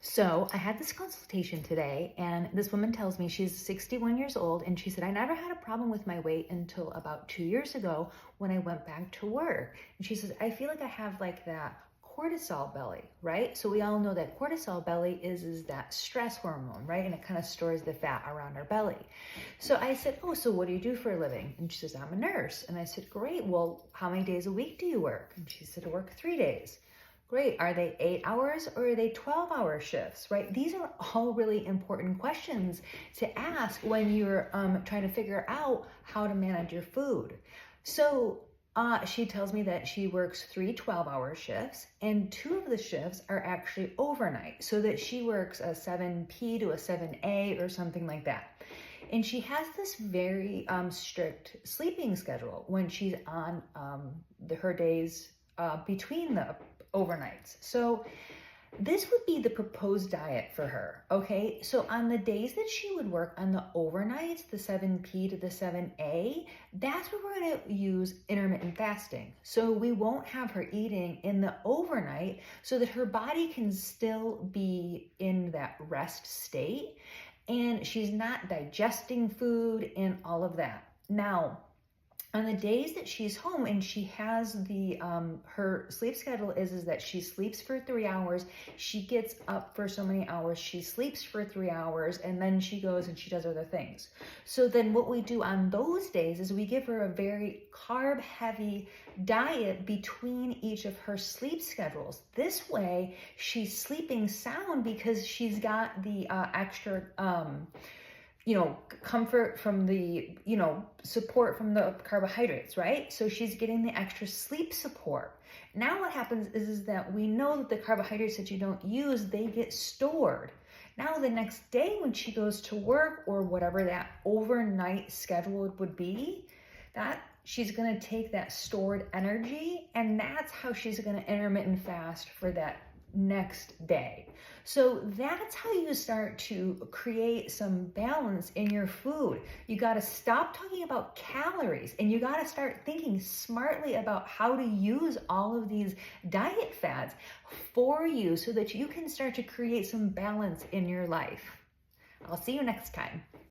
So I had this consultation today, and this woman tells me she's 61 years old, and she said, I never had a problem with my weight until about 2 years ago when I went back to work. And she says, I feel like I have like that cortisol belly, right? So we all know that cortisol belly is that stress hormone, right? And it kind of stores the fat around our belly. So I said, oh, so what do you do for a living? And she says, I'm a nurse. And I said, great. Well, how many days a week do you work? And she said, I work 3 days. Great. Are they 8 hours or are they 12-hour shifts, right? These are all really important questions to ask when you're trying to figure out how to manage your food. So she tells me that she works 3 12-hour shifts, and 2 of the shifts are actually overnight, so that she works a 7p to a 7a or something like that. And she has this very strict sleeping schedule when she's on her days between the overnights. So this would be the proposed diet for her, okay? So on the days that she would work on the overnights, the 7p to the 7a, that's where we're gonna use intermittent fasting. So we won't have her eating in the overnight so that her body can still be in that rest state and she's not digesting food and all of that. Now, on the days that she's home and she has the her sleep schedule is that she sleeps for 3 hours, she gets up for so many hours, she sleeps for 3 hours, and then she goes and she does other things. So then what we do on those days is we give her a very carb heavy diet between each of her sleep schedules. This way she's sleeping sound because she's got the extra comfort from the, support from the carbohydrates, right? So she's getting the extra sleep support. Now what happens is that we know that the carbohydrates that you don't use, they get stored. Now the next day when she goes to work or whatever that overnight schedule would be, that she's gonna take that stored energy and that's how she's gonna intermittent fast for that next day. So that's how you start to create some balance in your food. You got to stop talking about calories and you got to start thinking smartly about how to use all of these diet fads for you so that you can start to create some balance in your life. I'll see you next time.